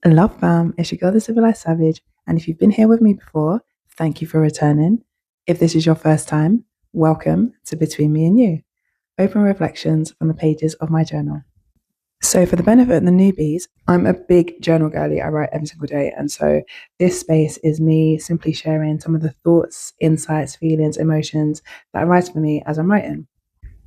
Love fam, it's your girl, the civilized savage. And if you've been here with me before, thank you for returning. If this is your first time, welcome to Between Me and You, open reflections from the pages of my journal. So, for the benefit of the newbies, I'm a big journal girly. I write every single day. And so, this space is me simply sharing some of the thoughts, insights, feelings, emotions that arise for me as I'm writing.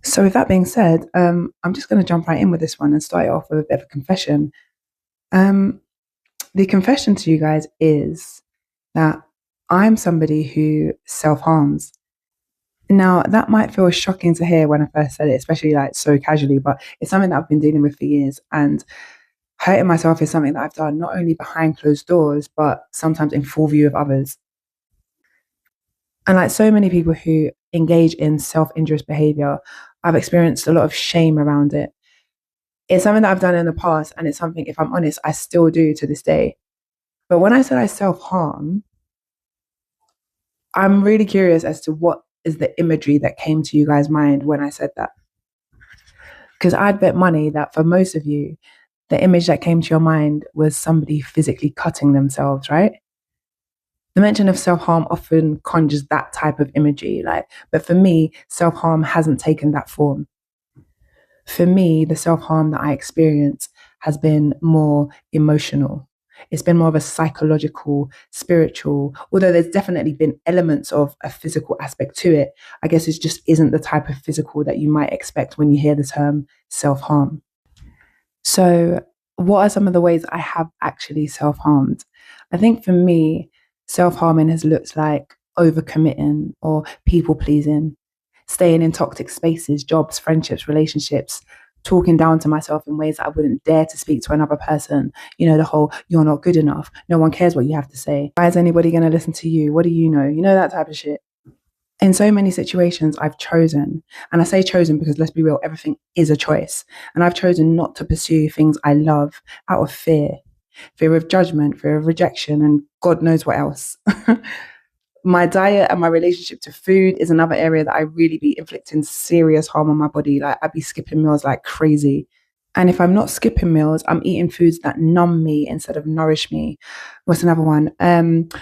So, with that being said, I'm just going to jump right in with this one and start it off with a bit of a confession. Um, the confession to you guys is that I'm somebody who self harms. Now, that might feel shocking to hear when I first said it, especially like so casually, but it's something that I've been dealing with for years. And hurting myself is something that I've done not only behind closed doors, but sometimes in full view of others. And like so many people who engage in self injurious behavior, I've experienced a lot of shame around it. It's something that I've done in the past, and it's something, if I'm honest, I still do to this day. But when I said I self harm, I'm really curious as to what is the imagery that came to you guys' mind when I said that. Because I'd bet money that for most of you, the image that came to your mind was somebody physically cutting themselves, right? The mention of self harm often conjures that type of imagery, but for me, self harm hasn't taken that form. For me, the self harm that I experience has been more emotional. It's been more of a psychological, spiritual, although there's definitely been elements of a physical aspect to it. I guess it just isn't the type of physical that you might expect when you hear the term self harm. So, what are some of the ways I have actually self harmed? I think for me, self harming has looked like overcommitting or people pleasing, staying in toxic spaces, jobs, friendships, relationships, talking down to myself in ways that I wouldn't dare to speak to another person. You know, the whole, you're not good enough. No one cares what you have to say. Why is anybody going to listen to you? What do you know? You know, that type of shit. In so many situations, I've chosen, and I say chosen because let's be real, everything is a choice. And I've chosen not to pursue things I love out of fear of judgment, fear of rejection, and God knows what else. My diet and my relationship to food is another area that I really be inflicting serious harm on my body. Like I'd be skipping meals like crazy. And if I'm not skipping meals, I'm eating foods that numb me instead of nourish me. What's another one?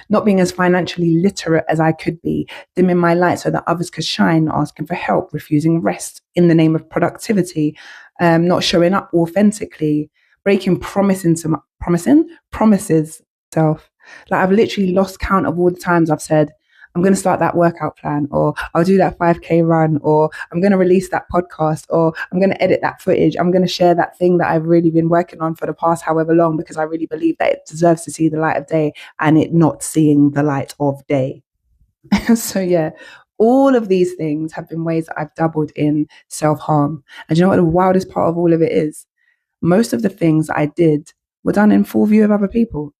Not being as financially literate as I could be, dimming my light so that others could shine, asking for help, refusing rest in the name of productivity, not showing up authentically, breaking promises self. Like I've literally lost count of all the times I've said, I'm going to start that workout plan, or I'll do that 5K run, or I'm going to release that podcast, or I'm going to edit that footage. I'm going to share that thing that I've really been working on for the past however long, because I really believe that it deserves to see the light of day and it not seeing the light of day. So, yeah, all of these things have been ways that I've dabbled in self harm. And you know what the wildest part of all of it is? Most of the things that I did were done in full view of other people.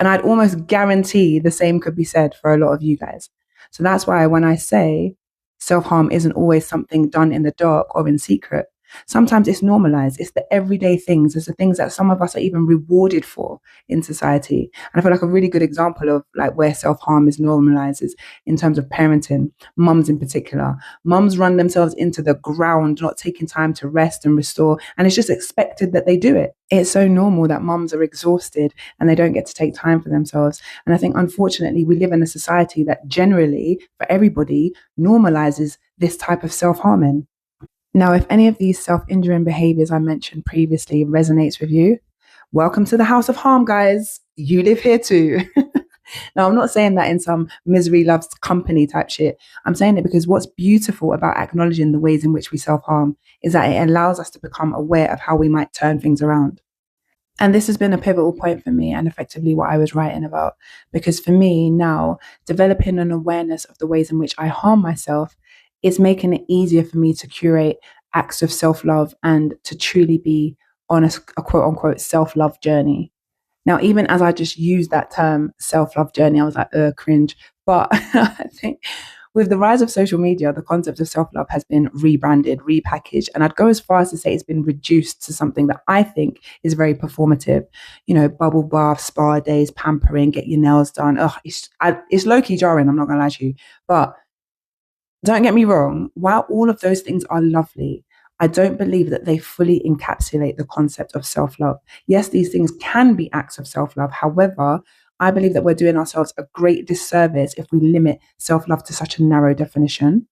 And I'd almost guarantee the same could be said for a lot of you guys. So that's why when I say self harm isn't always something done in the dark or in secret, sometimes it's normalized. It's the everyday things. It's the things that some of us are even rewarded for in society. And I feel like a really good example of like where self-harm is normalized is in terms of parenting, mums in particular. Mums run themselves into the ground, not taking time to rest and restore. And it's just expected that they do it. It's so normal that mums are exhausted and they don't get to take time for themselves. And I think, unfortunately, we live in a society that generally, for everybody, normalizes this type of self-harming. Now, if any of these self-injuring behaviors I mentioned previously resonates with you, welcome to the house of harm, guys. You live here too. Now, I'm not saying that in some misery loves company type shit. I'm saying it because what's beautiful about acknowledging the ways in which we self-harm is that it allows us to become aware of how we might turn things around. And this has been a pivotal point for me and effectively what I was writing about. Because for me now, developing an awareness of the ways in which I harm myself is making it easier for me to curate acts of self-love and to truly be on a quote unquote self-love journey. Now, even as I just used that term self-love journey, I was like, cringe. But I think with the rise of social media, the concept of self-love has been rebranded, repackaged, and I'd go as far as to say it's been reduced to something that I think is very performative. You know, bubble bath, spa days, pampering, get your nails done. It's low-key jarring, I'm not going to lie to you. But don't get me wrong, while all of those things are lovely, I don't believe that they fully encapsulate the concept of self-love. Yes, these things can be acts of self-love. However, I believe that we're doing ourselves a great disservice if we limit self-love to such a narrow definition.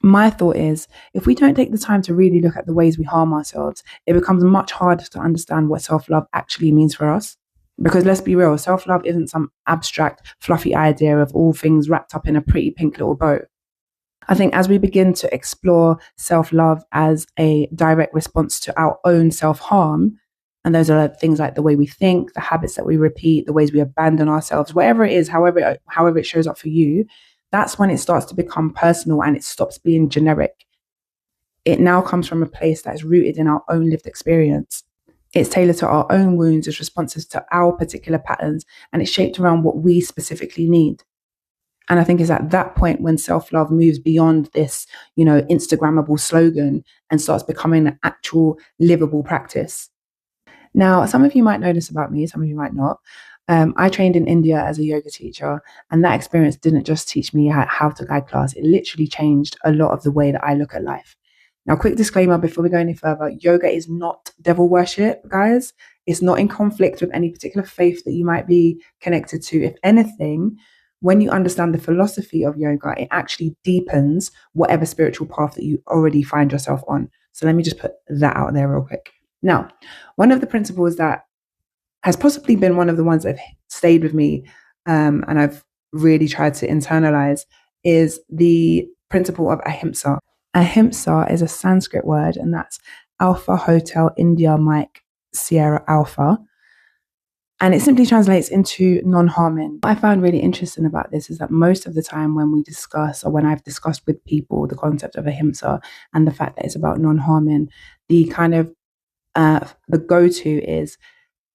My thought is, if we don't take the time to really look at the ways we harm ourselves, it becomes much harder to understand what self-love actually means for us. Because let's be real, self-love isn't some abstract, fluffy idea of all things wrapped up in a pretty pink little bow. I think as we begin to explore self-love as a direct response to our own self-harm, and those are things like the way we think, the habits that we repeat, the ways we abandon ourselves, whatever it is, however it shows up for you, that's when it starts to become personal and it stops being generic. It now comes from a place that is rooted in our own lived experience. It's tailored to our own wounds, it's responses to our particular patterns, and it's shaped around what we specifically need. And I think it's at that point when self-love moves beyond this, Instagrammable slogan and starts becoming an actual livable practice. Now, some of you might know this about me, some of you might not. I trained in India as a yoga teacher, and that experience didn't just teach me how to guide class. It literally changed a lot of the way that I look at life. Now, quick disclaimer before we go any further, yoga is not devil worship, guys. It's not in conflict with any particular faith that you might be connected to. If anything, when you understand the philosophy of yoga, it actually deepens whatever spiritual path that you already find yourself on. So let me just put that out there real quick. Now, one of the principles that has possibly been one of the ones that have stayed with me and I've really tried to internalize is the principle of ahimsa. Ahimsa is a Sanskrit word, and that's Alpha Hotel India Mike Sierra Alpha. And it simply translates into non-harming. What I found really interesting about this is that most of the time when we discuss, or when I've discussed with people, the concept of ahimsa and the fact that it's about non-harming, the kind of the go-to is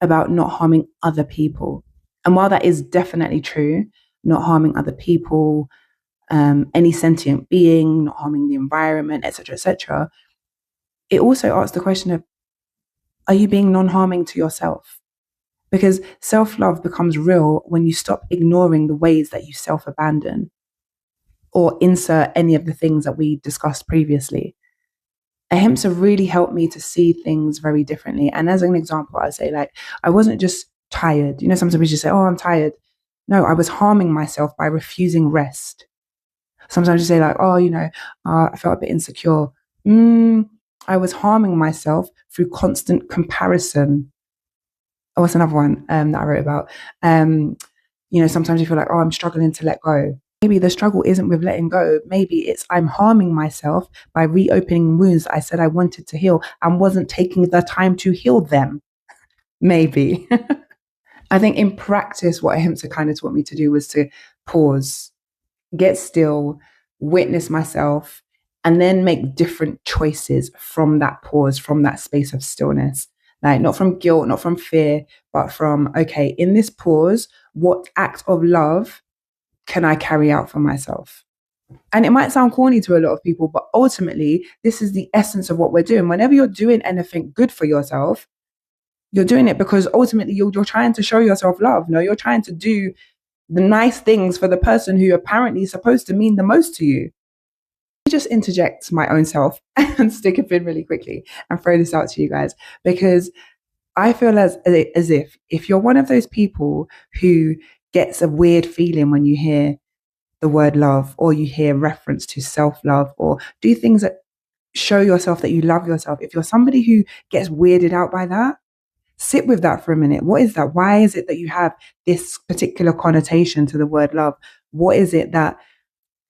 about not harming other people. And while that is definitely true, not harming other people, any sentient being, not harming the environment, etc., it also asks the question of, are you being non-harming to yourself? Because self-love becomes real when you stop ignoring the ways that you self-abandon or insert any of the things that we discussed previously. Ahimsa really helped me to see things very differently. And as an example, I'd say, like, I wasn't just tired. Sometimes we just say, oh, I'm tired. No, I was harming myself by refusing rest. Sometimes you say, like, oh, I felt a bit insecure. I was harming myself through constant comparison. Oh, what's another one that I wrote about? Sometimes you feel like, oh, I'm struggling to let go. Maybe the struggle isn't with letting go. Maybe it's I'm harming myself by reopening wounds I said I wanted to heal and wasn't taking the time to heal them. Maybe. I think in practice, what Ahimsa kind of taught me to do was to pause, get still, witness myself, and then make different choices from that pause, from that space of stillness. Like, not from guilt, not from fear, but from, okay, in this pause, what act of love can I carry out for myself? And it might sound corny to a lot of people, but ultimately, this is the essence of what we're doing. Whenever you're doing anything good for yourself, you're doing it because ultimately you're trying to show yourself love. No, you're trying to do the nice things for the person who apparently is supposed to mean the most to you. I just interject my own self and stick a pin really quickly and throw this out to you guys, because I feel as if you're one of those people who gets a weird feeling when you hear the word love, or you hear reference to self-love, or do things that show yourself that you love yourself, if you're somebody who gets weirded out by that, sit with that for a minute. What is that? Why is it that you have this particular connotation to the word love? What is it that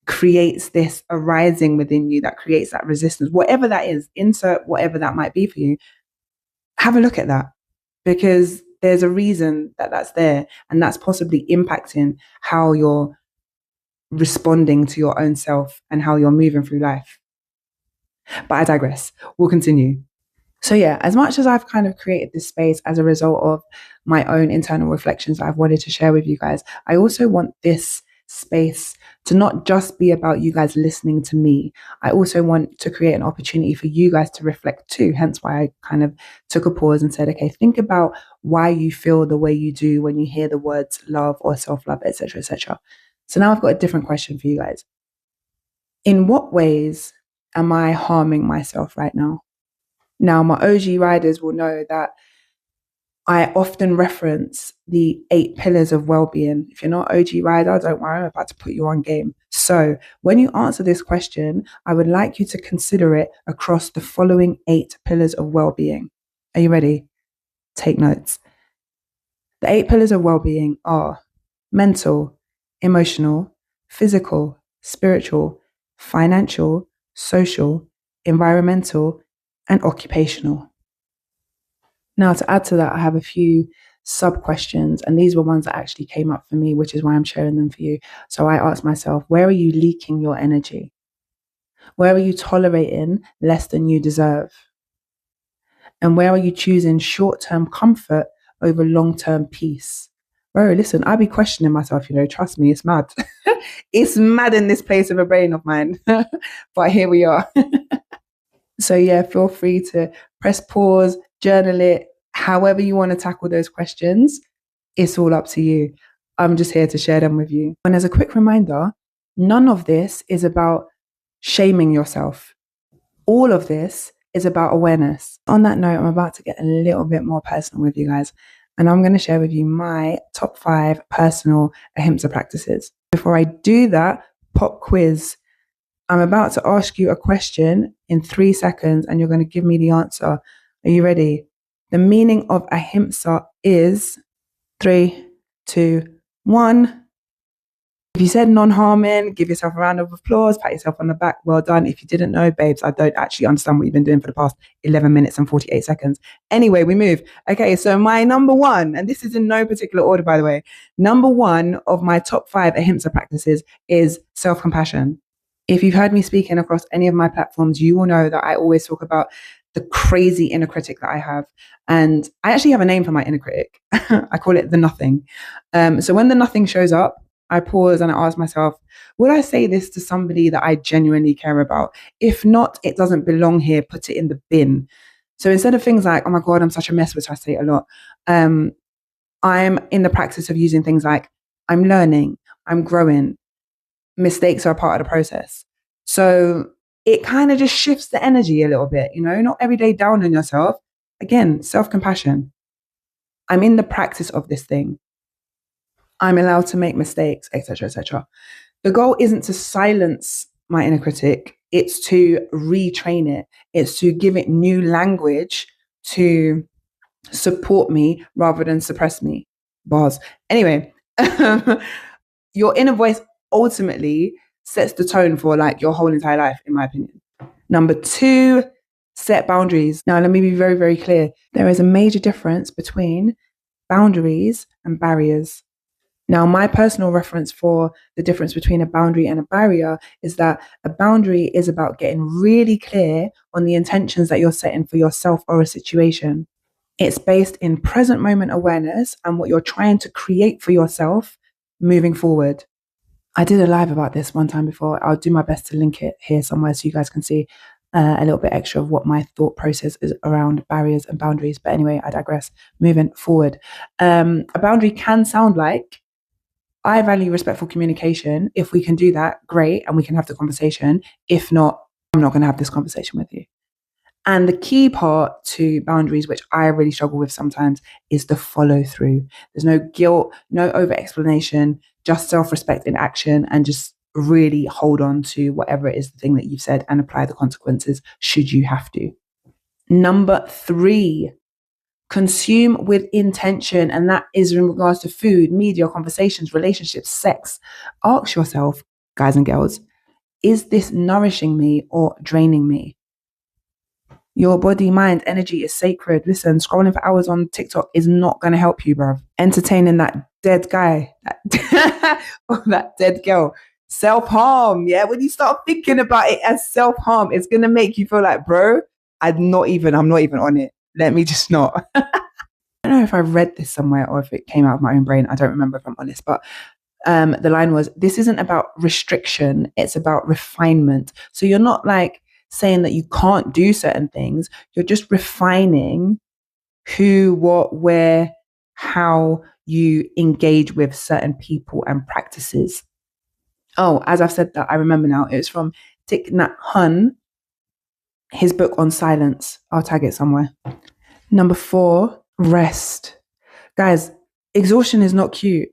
creates this arising within you, that creates that resistance? Whatever that is, insert whatever that might be for you. Have a look at that, because there's a reason that that's there, and that's possibly impacting how you're responding to your own self and how you're moving through life. But I digress. We'll continue. So yeah, as much as I've kind of created this space as a result of my own internal reflections that I've wanted to share with you guys, I also want this space to not just be about you guys listening to me. I also want to create an opportunity for you guys to reflect too. Hence why I kind of took a pause and said, okay, think about why you feel the way you do when you hear the words love or self-love, etc., etc. So now I've got a different question for you guys. In what ways am I harming myself right now? Now, my OG riders will know that I often reference the 8 pillars of well-being. If you're not OG rider, don't worry, I'm about to put you on game. So when you answer this question, I would like you to consider it across the following 8 pillars of well-being. Are you ready? Take notes. The 8 pillars of well-being are mental, emotional, physical, spiritual, financial, social, environmental, and occupational. Now, to add to that, I have a few sub questions, and these were ones that actually came up for me, which is why I'm sharing them for you. So I asked myself, where are you leaking your energy? Where are you tolerating less than you deserve? And where are you choosing short-term comfort over long-term peace? Bro, listen, I be questioning myself, trust me, it's mad. It's mad in this place of a brain of mine. But here we are. So yeah, feel free to press pause, journal it, however you want to tackle those questions. It's all up to you. I'm just here to share them with you. And as a quick reminder, none of this is about shaming yourself. All of this is about awareness. On that note, I'm about to get a little bit more personal with you guys, and I'm going to share with you my top 5 personal ahimsa practices. Before I do that, pop quiz. I'm about to ask you a question in 3 seconds, and you're going to give me the answer. Are you ready? The meaning of ahimsa is 3, 2, 1. If you said non-harming, give yourself a round of applause, pat yourself on the back. Well done. If you didn't know, babes, I don't actually understand what you've been doing for the past 11 minutes and 48 seconds. Anyway, we move. Okay, so my number 1, and this is in no particular order, by the way. Number 1 of my top 5 ahimsa practices is self-compassion. If you've heard me speaking across any of my platforms, you will know that I always talk about the crazy inner critic that I have. And I actually have a name for my inner critic. I call it the nothing. So when the nothing shows up, I pause and I ask myself, would I say this to somebody that I genuinely care about? If not, it doesn't belong here. Put it in the bin. So instead of things like, oh my God, I'm such a mess, which I say a lot, I'm in the practice of using things like, I'm learning, I'm growing, mistakes are a part of the process. So it kind of just shifts the energy a little bit, not every day down on yourself. Again, self-compassion. I'm in the practice of this thing. I'm allowed to make mistakes, etc., etc. The goal isn't to silence my inner critic. It's to retrain it. It's to give it new language to support me rather than suppress me. Bars. Anyway, your inner voice ultimately sets the tone for your whole entire life, in my opinion. Number 2, set boundaries. Now, let me be very, very clear. There is a major difference between boundaries and barriers. Now, my personal reference for the difference between a boundary and a barrier is that a boundary is about getting really clear on the intentions that you're setting for yourself or a situation. It's based in present moment awareness and what you're trying to create for yourself moving forward. I did a live about this one time before. I'll do my best to link it here somewhere so you guys can see a little bit extra of what my thought process is around barriers and boundaries. But anyway, I digress. Moving forward. A boundary can sound like, I value respectful communication. If we can do that, great, and we can have the conversation. If not, I'm not going to have this conversation with you. And the key part to boundaries, which I really struggle with sometimes, is the follow through. There's no guilt, no over explanation, just self-respect in action, and just really hold on to whatever it is the thing that you've said and apply the consequences should you have to. Number 3, consume with intention, and that is in regards to food, media, conversations, relationships, sex. Ask yourself, guys and girls, is this nourishing me or draining me? Your body, mind, energy is sacred. Listen, scrolling for hours on TikTok is not going to help you, bruv. Entertaining that dead guy or that dead girl. Self-harm, yeah? When you start thinking about it as self-harm, it's going to make you feel like, bro, I'm not even on it. Let me just not. I don't know if I read this somewhere or if it came out of my own brain. I don't remember, if I'm honest. But the line was, this isn't about restriction. It's about refinement. So you're not saying that you can't do certain things. You're just refining who, what, where, how you engage with certain people and practices. Oh, as I've said that, I remember now. It was from Thich Nhat Hanh. his book on silence. I'll tag it somewhere. Number 4, rest. Guys, exhaustion is not cute.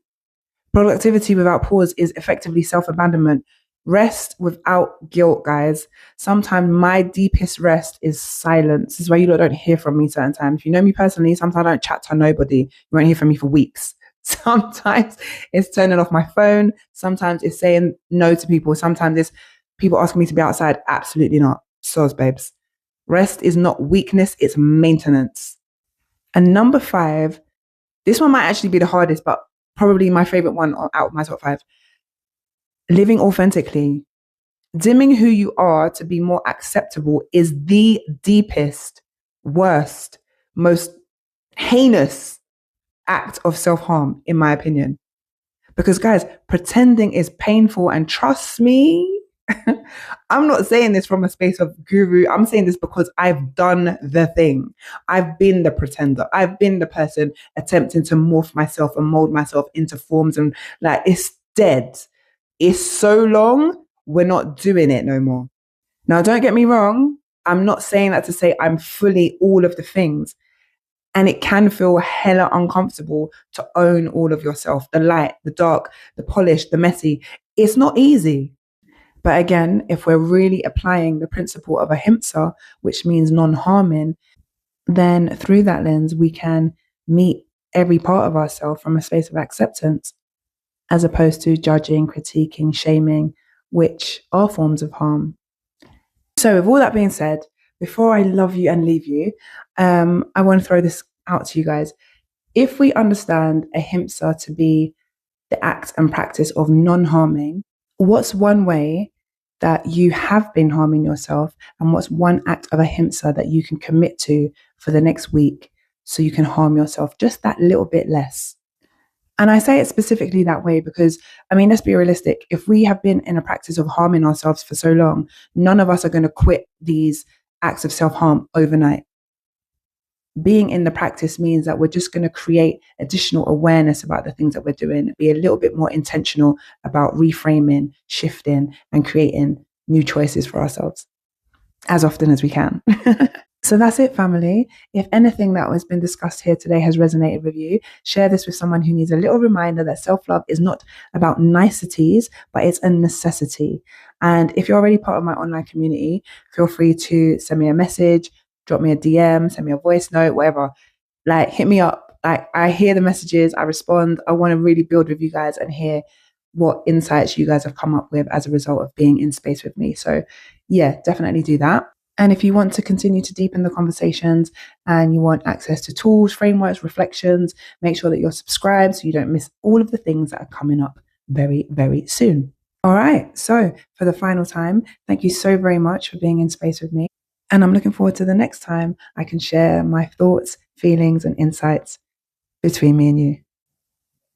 Productivity without pause is effectively self-abandonment. Rest without guilt, guys. Sometimes my deepest rest is silence. This is why you don't hear from me certain times. If you know me personally, sometimes I don't chat to nobody. You won't hear from me for weeks. Sometimes it's turning off my phone. Sometimes it's saying no to people. Sometimes it's people asking me to be outside. Absolutely not. Soz, babes. Rest is not weakness, it's maintenance. And number 5, this one might actually be the hardest, but probably my favorite one out of my top 5. Living authentically. Dimming who you are to be more acceptable is the deepest, worst, most heinous act of self-harm, in my opinion. Because, guys, pretending is painful, and trust me, I'm not saying this from a space of guru. I'm saying this because I've done the thing. I've been the pretender. I've been the person attempting to morph myself and mold myself into forms, and like, it's dead. It's so long, we're not doing it no more. Now, don't get me wrong. I'm not saying that to say I'm fully all of the things. And it can feel hella uncomfortable to own all of yourself, the light, the dark, the polished, the messy. It's not easy. But again, if we're really applying the principle of ahimsa, which means non-harming, then through that lens, we can meet every part of ourselves from a space of acceptance, as opposed to judging, critiquing, shaming, which are forms of harm. So with all that being said, before I love you and leave you, I want to throw this out to you guys. If we understand ahimsa to be the act and practice of non-harming, what's one way that you have been harming yourself, and what's one act of ahimsa that you can commit to for the next week so you can harm yourself just that little bit less? And I say it specifically that way because, I mean, let's be realistic. If we have been in a practice of harming ourselves for so long, none of us are going to quit these acts of self-harm overnight. Being in the practice means that we're just going to create additional awareness about the things that we're doing, be a little bit more intentional about reframing, shifting, and creating new choices for ourselves as often as we can. So that's it, family. If anything that has been discussed here today has resonated with you, share this with someone who needs a little reminder that self-love is not about niceties, but it's a necessity. And if you're already part of my online community, feel free to send me a message, drop me a DM, send me a voice note, whatever. Like, hit me up. Like, I hear the messages, I respond. I want to really build with you guys and hear what insights you guys have come up with as a result of being in space with me. So yeah, definitely do that. And if you want to continue to deepen the conversations and you want access to tools, frameworks, reflections, make sure that you're subscribed so you don't miss all of the things that are coming up very, very soon. All right. So for the final time, thank you so very much for being in space with me. And I'm looking forward to the next time I can share my thoughts, feelings, and insights between me and you.